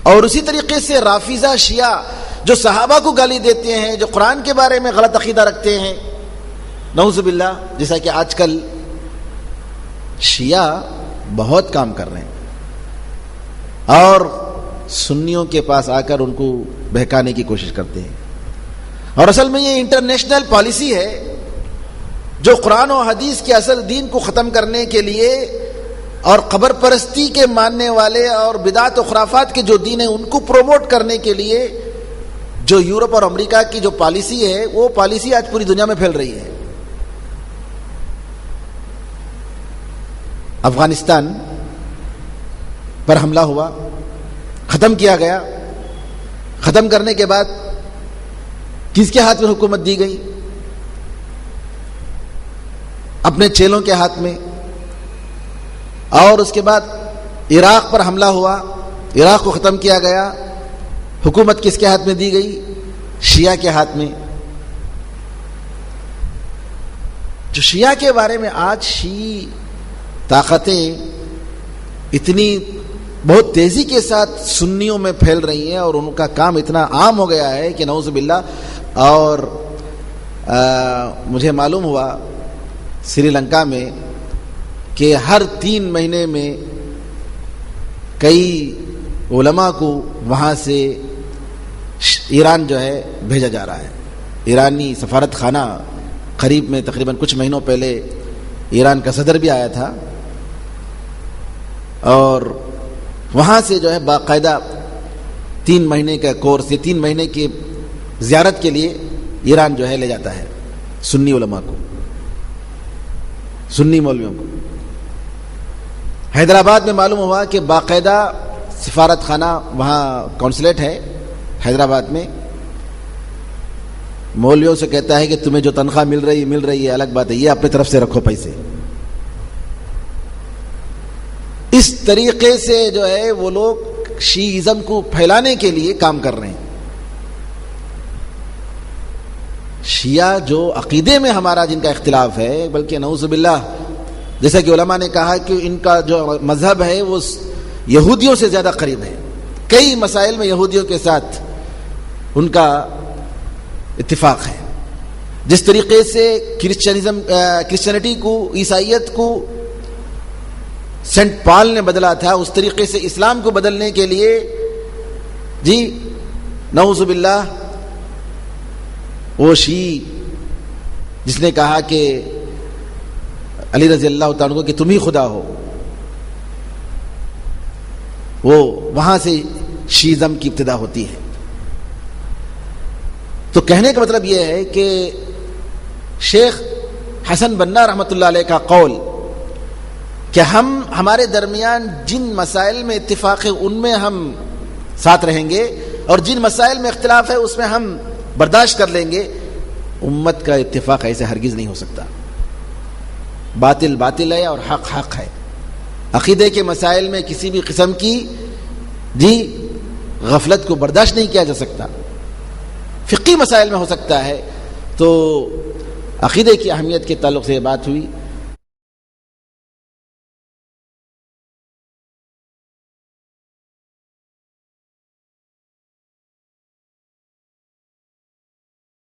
اور اسی طریقے سے رافضہ شیعہ جو صحابہ کو گالی دیتے ہیں، جو قرآن کے بارے میں غلط عقیدہ رکھتے ہیں، نعوذ باللہ، جیسا کہ آج کل شیعہ بہت کام کر رہے ہیں اور سنیوں کے پاس آ کر ان کو بہکانے کی کوشش کرتے ہیں. اور اصل میں یہ انٹرنیشنل پالیسی ہے جو قرآن و حدیث کے اصل دین کو ختم کرنے کے لیے اور قبر پرستی کے ماننے والے اور بدعت و خرافات کے جو دین ہیں ان کو پروموٹ کرنے کے لیے جو یورپ اور امریکہ کی جو پالیسی ہے، وہ پالیسی آج پوری دنیا میں پھیل رہی ہے. افغانستان پر حملہ ہوا، ختم کیا گیا. ختم کرنے کے بعد کس کے ہاتھ میں حکومت دی گئی؟ اپنے چیلوں کے ہاتھ میں. اور اس کے بعد عراق پر حملہ ہوا، عراق کو ختم کیا گیا. حکومت کس کے ہاتھ میں دی گئی؟ شیعہ کے ہاتھ میں. جو شیعہ کے بارے میں آج شیعی طاقتیں اتنی بہت تیزی کے ساتھ سنیوں میں پھیل رہی ہیں اور ان کا کام اتنا عام ہو گیا ہے کہ نعوذ باللہ. اور مجھے معلوم ہوا سری لنکا میں کہ ہر 3 مہینے میں کئی علماء کو وہاں سے ایران جو ہے بھیجا جا رہا ہے. ایرانی سفارت خانہ قریب میں تقریباً کچھ مہینوں پہلے ایران کا صدر بھی آیا تھا اور وہاں سے جو ہے باقاعدہ 3 مہینے کا کورس یا 3 مہینے کی زیارت کے لیے ایران جو ہے لے جاتا ہے سنی علماء کو، سنی مولویوں کو. حیدرآباد میں معلوم ہوا کہ باقاعدہ سفارت خانہ وہاں کونسلیٹ ہے حیدرآباد میں، مولویوں سے کہتا ہے کہ تمہیں جو تنخواہ مل رہی ہے الگ بات ہے، یہ اپنی طرف سے رکھو پیسے. اس طریقے سے جو ہے وہ لوگ شیعزم کو پھیلانے کے لیے کام کر رہے ہیں. شیعہ جو عقیدے میں ہمارا جن کا اختلاف ہے، بلکہ نعوذ باللہ جیسا کہ علماء نے کہا کہ ان کا جو مذہب ہے وہ یہودیوں سے زیادہ قریب ہے. کئی مسائل میں یہودیوں کے ساتھ ان کا اتفاق ہے. جس طریقے سے کرسچینٹی کو، عیسائیت کو سینٹ پال نے بدلا تھا، اس طریقے سے اسلام کو بدلنے کے لیے جی نعوذ باللہ وہ شیعی جس نے کہا کہ علی رضی اللہ تعالیٰ عنہ کہ تم ہی خدا ہو، وہ وہاں سے شیعزم کی ابتدا ہوتی ہے. تو کہنے کا مطلب یہ ہے کہ شیخ حسن بنا رحمۃ اللہ علیہ کا قول کہ ہمارے درمیان جن مسائل میں اتفاق ہے ان میں ہم ساتھ رہیں گے اور جن مسائل میں اختلاف ہے اس میں ہم برداشت کر لیں گے. امت کا اتفاق ایسے ہرگز نہیں ہو سکتا. باطل باطل ہے اور حق حق ہے. عقیدے کے مسائل میں کسی بھی قسم کی غفلت کو برداشت نہیں کیا جا سکتا. فقہی مسائل میں ہو سکتا ہے. تو عقیدے کی اہمیت کے تعلق سے یہ بات ہوئی.